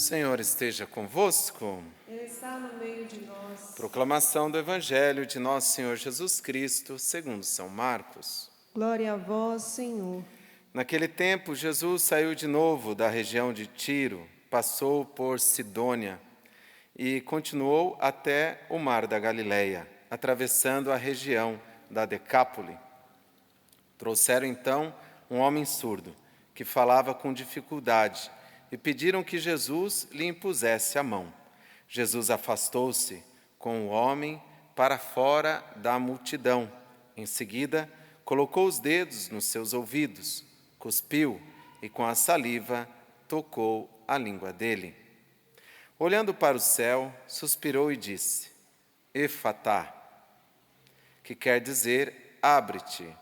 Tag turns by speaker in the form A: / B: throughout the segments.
A: Senhor esteja convosco.
B: Ele está no meio de nós.
A: Proclamação do Evangelho de nosso Senhor Jesus Cristo, segundo São Marcos.
B: Glória a vós, Senhor.
A: Naquele tempo, Jesus saiu de novo da região de Tiro, passou por Sidônia e continuou até o mar da Galileia, atravessando a região da Decápole. Trouxeram então um homem surdo, que falava com dificuldade, e pediram que Jesus lhe impusesse a mão. Jesus afastou-se com o homem para fora da multidão. Em seguida, colocou os dedos nos seus ouvidos, cuspiu e com a saliva tocou a língua dele. Olhando para o céu, suspirou e disse: Efatá, que quer dizer abre-te.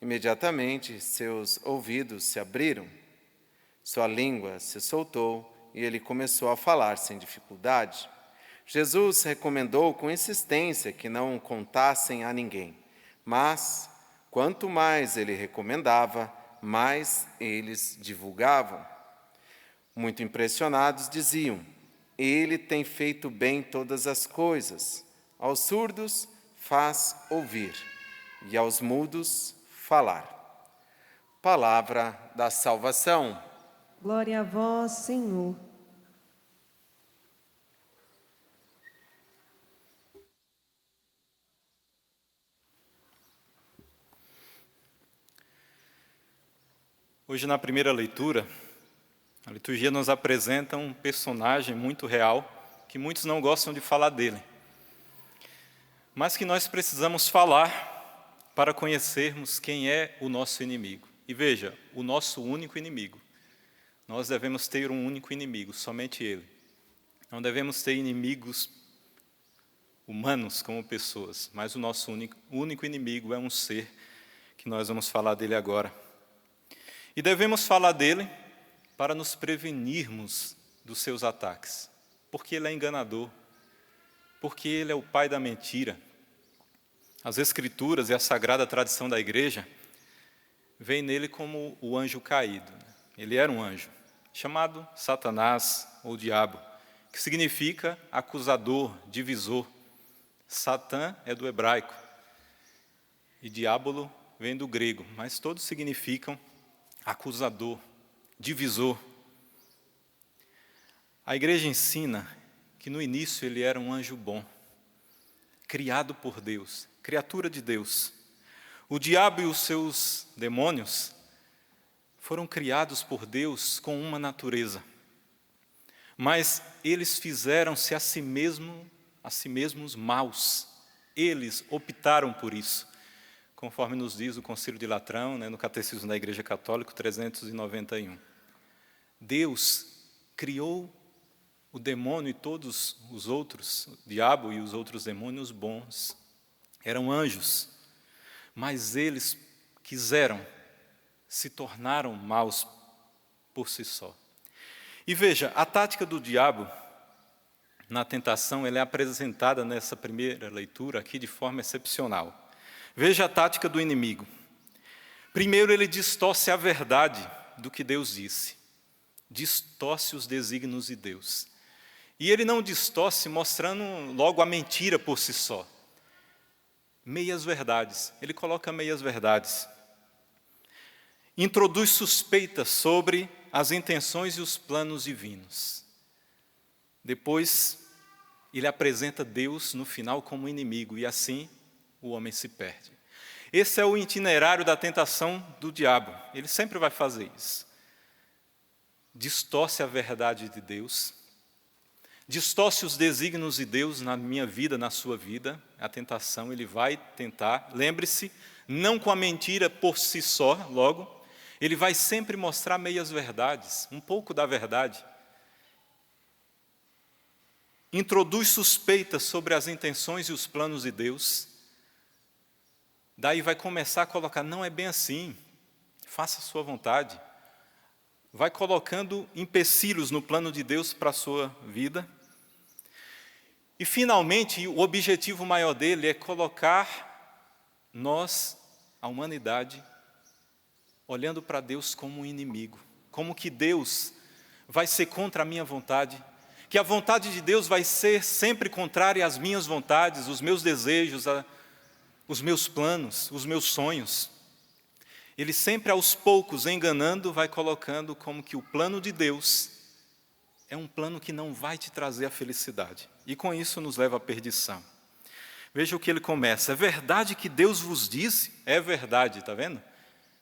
A: Imediatamente seus ouvidos se abriram, sua língua se soltou e ele começou a falar sem dificuldade. Jesus recomendou com insistência que não contassem a ninguém, mas quanto mais ele recomendava, mais eles divulgavam. Muito impressionados diziam: Ele tem feito bem todas as coisas. Aos surdos faz ouvir e aos mudos falar. Palavra da salvação.
B: Glória a vós, Senhor.
C: Hoje, na primeira leitura, a liturgia nos apresenta um personagem muito real, que muitos não gostam de falar dele, mas que nós precisamos falar para conhecermos quem é o nosso inimigo. E veja, o nosso único inimigo. Nós devemos ter um único inimigo, somente Ele. Não devemos ter inimigos humanos como pessoas, mas o nosso único inimigo é um ser, que nós vamos falar dele agora. E devemos falar dele para nos prevenirmos dos seus ataques, porque ele é enganador, porque ele é o pai da mentira. As Escrituras e a sagrada tradição da igreja veem nele como o anjo caído. Ele era um anjo, chamado Satanás ou Diabo, que significa acusador, divisor. Satã é do hebraico e diábolo vem do grego, mas todos significam acusador, divisor. A igreja ensina que no início ele era um anjo bom, criado por Deus, criatura de Deus. O diabo e os seus demônios foram criados por Deus com uma natureza, mas eles fizeram-se a si mesmos maus. Eles optaram por isso, conforme nos diz o Concílio de Latrão, no Catecismo da Igreja Católica 391. Deus criou o demônio e todos os outros, o diabo e os outros demônios bons, eram anjos, mas eles se tornaram maus por si só. E veja, a tática do diabo na tentação, ela é apresentada nessa primeira leitura aqui de forma excepcional. Veja a tática do inimigo. Primeiro, ele distorce a verdade do que Deus disse. Distorce os desígnios de Deus. E ele não distorce mostrando logo a mentira por si só. Meias verdades. Ele coloca meias verdades. Introduz suspeitas sobre as intenções e os planos divinos. Depois, ele apresenta Deus no final como inimigo, e assim o homem se perde. Esse é o itinerário da tentação do diabo. Ele sempre vai fazer isso. Distorce a verdade de Deus, distorce os desígnios de Deus na minha vida, na sua vida. A tentação, ele vai tentar, lembre-se, não com a mentira por si só, logo, ele vai sempre mostrar meias verdades, um pouco da verdade. Introduz suspeitas sobre as intenções e os planos de Deus. Daí vai começar a colocar, não é bem assim, faça a sua vontade. Vai colocando empecilhos no plano de Deus para a sua vida. E, finalmente, o objetivo maior dele é colocar nós, a humanidade, olhando para Deus como um inimigo. Como que Deus vai ser contra a minha vontade, que a vontade de Deus vai ser sempre contrária às minhas vontades, os meus desejos, os meus planos, os meus sonhos. Ele sempre aos poucos, enganando, vai colocando como que o plano de Deus é um plano que não vai te trazer a felicidade. E com isso nos leva à perdição. Veja o que ele começa. É verdade que Deus vos disse? É verdade, está vendo?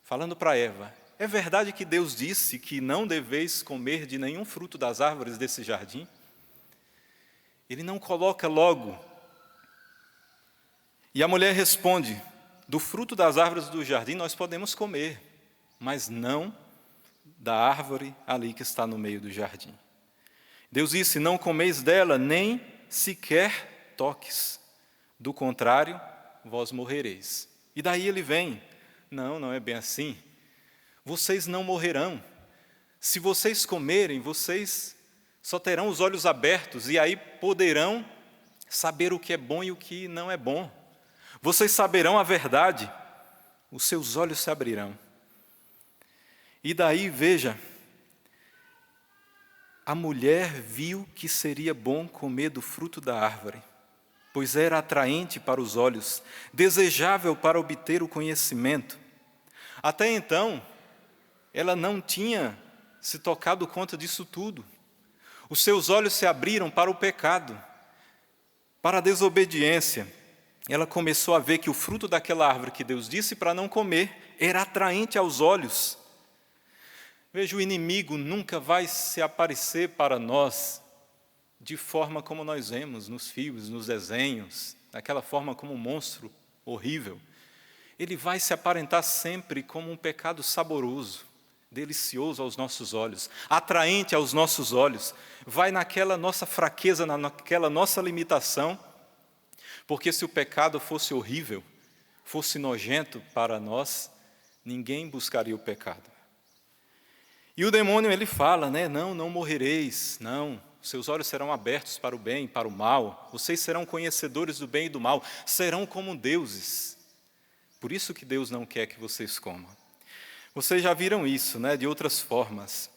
C: Falando para Eva. É verdade que Deus disse que não deveis comer de nenhum fruto das árvores desse jardim? Ele não coloca logo. E a mulher responde, do fruto das árvores do jardim nós podemos comer, mas não da árvore ali que está no meio do jardim. Deus disse, não comeis dela, nem sequer toques. Do contrário, vós morrereis. E daí ele vem, não é bem assim. Vocês não morrerão. Se vocês comerem, vocês só terão os olhos abertos e aí poderão saber o que é bom e o que não é bom. Vocês saberão a verdade, os seus olhos se abrirão. E daí, veja, a mulher viu que seria bom comer do fruto da árvore, pois era atraente para os olhos, desejável para obter o conhecimento. Até então, ela não tinha se tocado conta disso tudo. Os seus olhos se abriram para o pecado, para a desobediência. Ela começou a ver que o fruto daquela árvore que Deus disse para não comer era atraente aos olhos. Veja, o inimigo nunca vai se aparecer para nós de forma como nós vemos nos filmes, nos desenhos, daquela forma como um monstro horrível. Ele vai se aparentar sempre como um pecado saboroso, delicioso aos nossos olhos, atraente aos nossos olhos. Vai naquela nossa fraqueza, naquela nossa limitação, porque se o pecado fosse horrível, fosse nojento para nós, ninguém buscaria o pecado. E o demônio, ele fala, não morrereis, não, seus olhos serão abertos para o bem e para o mal, vocês serão conhecedores do bem e do mal, serão como deuses. Por isso que Deus não quer que vocês comam. Vocês já viram isso, de outras formas.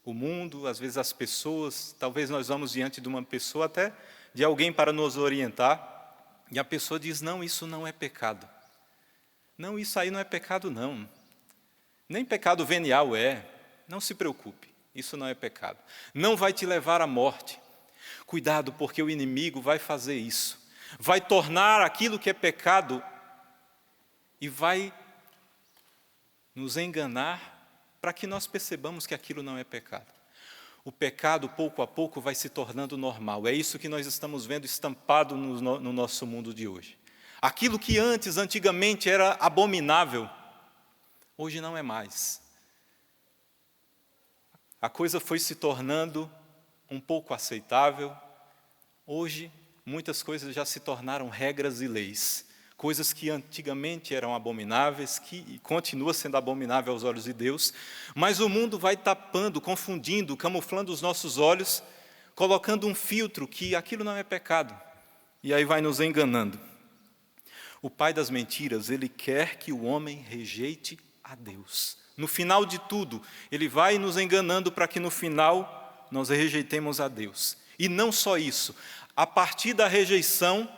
C: O mundo, às vezes as pessoas, talvez nós vamos diante de uma pessoa, até de alguém para nos orientar, e a pessoa diz, não, isso não é pecado. Não, isso aí não é pecado, não. Nem pecado venial é. Não se preocupe, isso não é pecado. Não vai te levar à morte. Cuidado, porque o inimigo vai fazer isso. Vai tornar aquilo que é pecado e vai nos enganar para que nós percebamos que aquilo não é pecado. O pecado, pouco a pouco, vai se tornando normal. É isso que nós estamos vendo estampado no nosso mundo de hoje. Aquilo que antigamente era abominável, hoje não é mais. A coisa foi se tornando um pouco aceitável. Hoje, muitas coisas já se tornaram regras e leis. Coisas que antigamente eram abomináveis, que continua sendo abominável aos olhos de Deus, mas o mundo vai tapando, confundindo, camuflando os nossos olhos, colocando um filtro que aquilo não é pecado, e aí vai nos enganando. O pai das mentiras, ele quer que o homem rejeite a Deus. No final de tudo, ele vai nos enganando para que no final nós rejeitemos a Deus. E não só isso, a partir da rejeição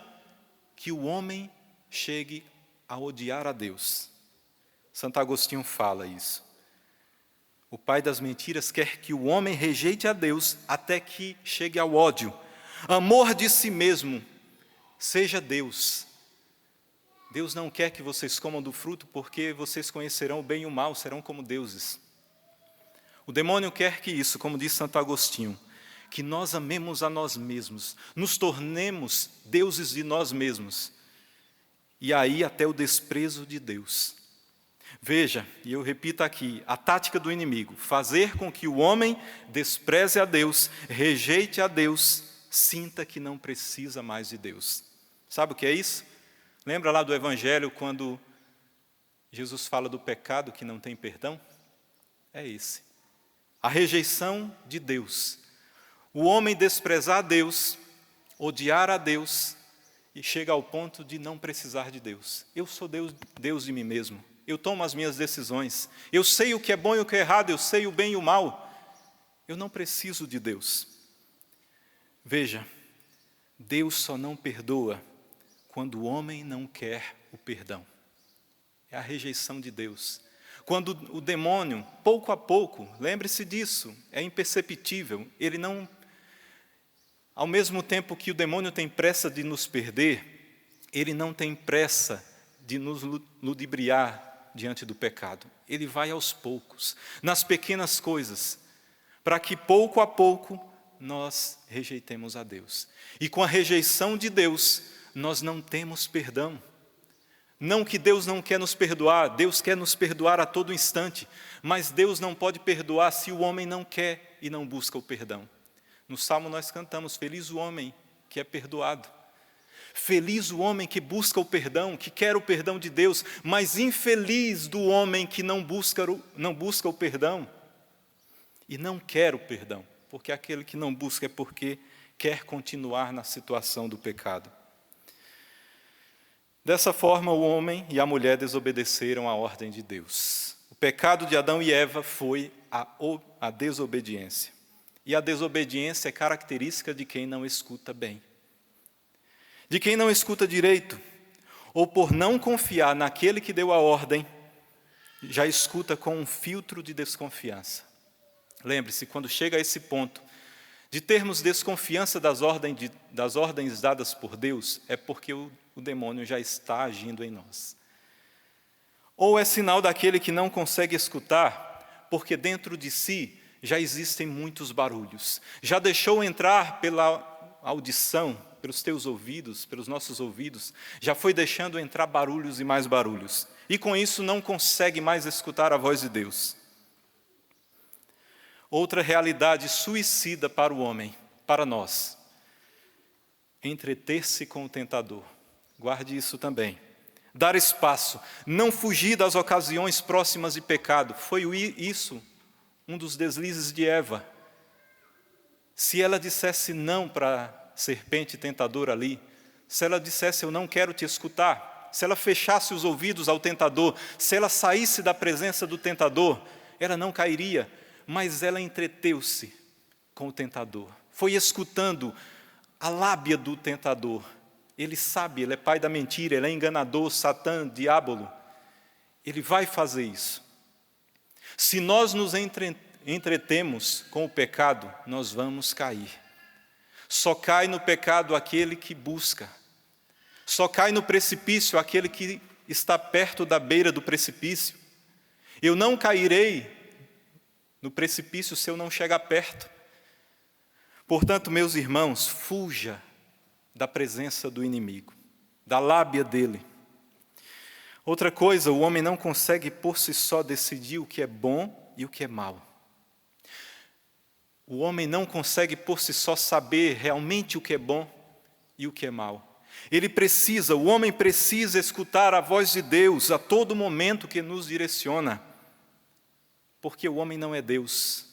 C: que o homem chegue a odiar a Deus. Santo Agostinho fala isso. O pai das mentiras quer que o homem rejeite a Deus até que chegue ao ódio. Amor de si mesmo, seja Deus. Deus não quer que vocês comam do fruto porque vocês conhecerão o bem e o mal, serão como deuses. O demônio quer que isso, como diz Santo Agostinho, que nós amemos a nós mesmos, nos tornemos deuses de nós mesmos. E aí até o desprezo de Deus. Veja, e eu repito aqui, a tática do inimigo, fazer com que o homem despreze a Deus, rejeite a Deus, sinta que não precisa mais de Deus. Sabe o que é isso? Lembra lá do Evangelho, quando Jesus fala do pecado que não tem perdão? É esse. A rejeição de Deus. O homem desprezar a Deus, odiar a Deus, e chega ao ponto de não precisar de Deus. Eu sou Deus de mim mesmo. Eu tomo as minhas decisões. Eu sei o que é bom e o que é errado. Eu sei o bem e o mal. eu não preciso de Deus. Veja, Deus só não perdoa quando o homem não quer o perdão. É a rejeição de Deus. Quando o demônio, pouco a pouco, lembre-se disso, é imperceptível, ele não... Ao mesmo tempo que o demônio tem pressa de nos perder, ele não tem pressa de nos ludibriar diante do pecado. Ele vai aos poucos, nas pequenas coisas, para que pouco a pouco nós rejeitemos a Deus. E com a rejeição de Deus, nós não temos perdão. Não que Deus não quer nos perdoar, Deus quer nos perdoar a todo instante, mas Deus não pode perdoar se o homem não quer e não busca o perdão. No Salmo nós cantamos, feliz o homem que é perdoado. Feliz o homem que busca o perdão, que quer o perdão de Deus, mas infeliz do homem que não busca o perdão e não quer o perdão, porque aquele que não busca é porque quer continuar na situação do pecado. Dessa forma, o homem e a mulher desobedeceram à ordem de Deus. O pecado de Adão e Eva foi a desobediência. E a desobediência é característica de quem não escuta bem. De quem não escuta direito, ou por não confiar naquele que deu a ordem, já escuta com um filtro de desconfiança. Lembre-se, quando chega a esse ponto de termos desconfiança das ordens dadas por Deus, é porque o demônio já está agindo em nós. Ou é sinal daquele que não consegue escutar, porque dentro de si já existem muitos barulhos. Já deixou entrar pela audição, pelos teus ouvidos, pelos nossos ouvidos, já foi deixando entrar barulhos e mais barulhos. E com isso não consegue mais escutar a voz de Deus. Outra realidade suicida para o homem, para nós, entreter-se com o tentador. Guarde isso também. Dar espaço, não fugir das ocasiões próximas de pecado. Foi isso um dos deslizes de Eva. Se ela dissesse não para a serpente tentadora ali, se ela dissesse eu não quero te escutar, se ela fechasse os ouvidos ao tentador, se ela saísse da presença do tentador, ela não cairia, mas ela entreteu-se com o tentador. Foi escutando a lábia do tentador. Ele sabe, ele é pai da mentira, ele é enganador, Satã, diabolo. Ele vai fazer isso. Se nós nos entretemos com o pecado, nós vamos cair. Só cai no pecado aquele que busca. Só cai no precipício aquele que está perto da beira do precipício. Eu não cairei no precipício se eu não chegar perto. Portanto, meus irmãos, fuja da presença do inimigo, da lábia dele. Outra coisa, o homem não consegue por si só decidir o que é bom e o que é mal. O homem não consegue por si só saber realmente o que é bom e o que é mal. O homem precisa escutar a voz de Deus a todo momento que nos direciona, porque o homem não é Deus.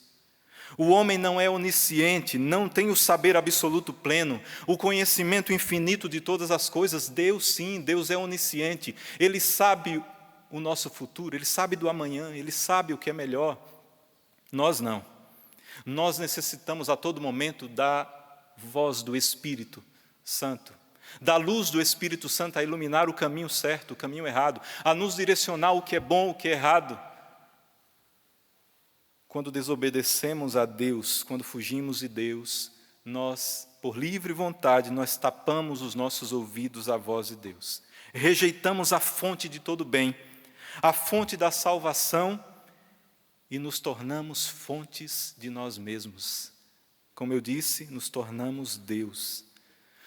C: O homem não é onisciente, não tem o saber absoluto pleno, o conhecimento infinito de todas as coisas. Deus sim, Deus é onisciente. Ele sabe o nosso futuro, Ele sabe do amanhã, Ele sabe o que é melhor. Nós não. Nós necessitamos a todo momento da voz do Espírito Santo, da luz do Espírito Santo a iluminar o caminho certo, o caminho errado, a nos direcionar o que é bom, o que é errado. Quando desobedecemos a Deus, quando fugimos de Deus, nós, por livre vontade, nós tapamos os nossos ouvidos à voz de Deus. Rejeitamos a fonte de todo bem, a fonte da salvação, e nos tornamos fontes de nós mesmos. Como eu disse, nos tornamos Deus.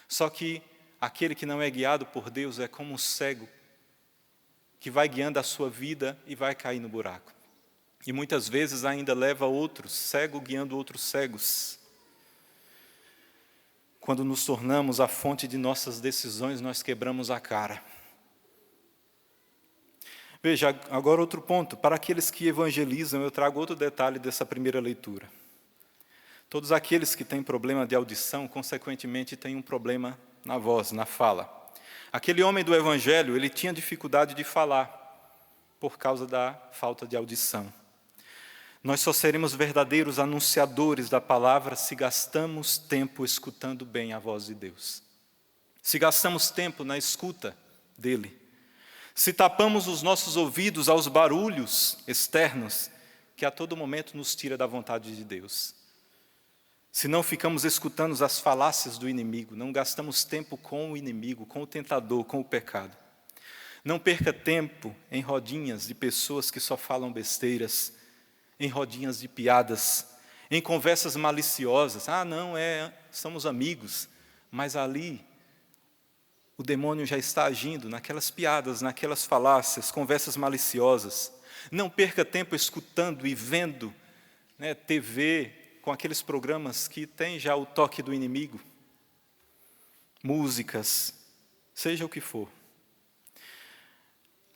C: Só que aquele que não é guiado por Deus é como um cego que vai guiando a sua vida e vai cair no buraco. E muitas vezes ainda leva outros, cego guiando outros cegos. Quando nos tornamos a fonte de nossas decisões, nós quebramos a cara. Veja, agora outro ponto. Para aqueles que evangelizam, eu trago outro detalhe dessa primeira leitura. Todos aqueles que têm problema de audição, consequentemente, têm um problema na voz, na fala. Aquele homem do evangelho, ele tinha dificuldade de falar por causa da falta de audição. Nós só seremos verdadeiros anunciadores da palavra se gastamos tempo escutando bem a voz de Deus. Se gastamos tempo na escuta dele. Se tapamos os nossos ouvidos aos barulhos externos que a todo momento nos tira da vontade de Deus. Se não ficamos escutando as falácias do inimigo, não gastamos tempo com o inimigo, com o tentador, com o pecado. Não perca tempo em rodinhas de pessoas que só falam besteiras, em rodinhas de piadas, em conversas maliciosas. Somos amigos, mas ali o demônio já está agindo naquelas piadas, naquelas falácias, conversas maliciosas. Não perca tempo escutando e vendo TV com aqueles programas que têm já o toque do inimigo. Músicas, seja o que for.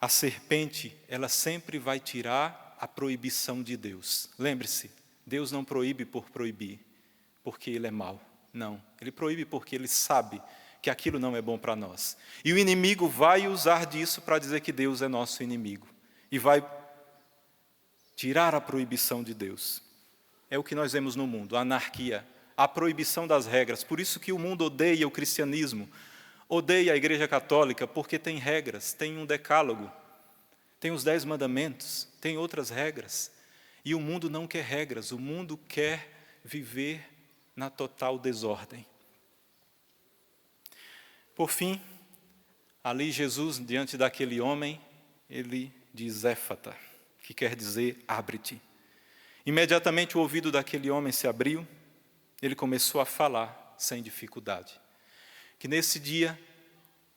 C: A serpente, ela sempre vai tirar a proibição de Deus. Lembre-se, Deus não proíbe por proibir, porque Ele é mau. Não, Ele proíbe porque Ele sabe que aquilo não é bom para nós. E o inimigo vai usar disso para dizer que Deus é nosso inimigo. E vai tirar a proibição de Deus. É o que nós vemos no mundo, a anarquia, a proibição das regras. Por isso que o mundo odeia o cristianismo, odeia a Igreja Católica, porque tem regras, tem um decálogo, tem os 10 mandamentos, tem outras regras. E o mundo não quer regras, o mundo quer viver na total desordem. Por fim, ali Jesus, diante daquele homem, ele diz éfata, que quer dizer abre-te. Imediatamente o ouvido daquele homem se abriu, ele começou a falar sem dificuldade. Que nesse dia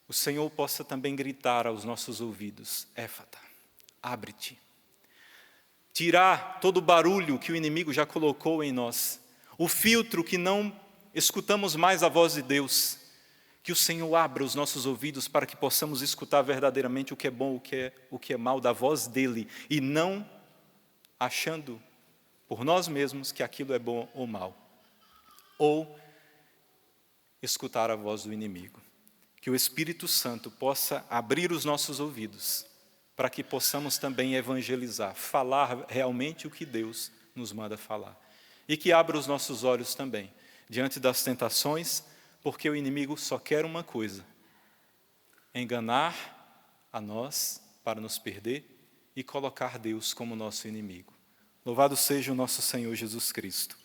C: o Senhor possa também gritar aos nossos ouvidos, éfata, abre-te. Tirar todo o barulho que o inimigo já colocou em nós, o filtro que não escutamos mais a voz de Deus. Que o Senhor abra os nossos ouvidos para que possamos escutar verdadeiramente o que é bom, o que é mal da voz dEle, e não achando por nós mesmos que aquilo é bom ou mal, ou escutar a voz do inimigo. Que o Espírito Santo possa abrir os nossos ouvidos, para que possamos também evangelizar, falar realmente o que Deus nos manda falar. E que abra os nossos olhos também, diante das tentações, porque o inimigo só quer uma coisa, enganar a nós para nos perder e colocar Deus como nosso inimigo. Louvado seja o nosso Senhor Jesus Cristo.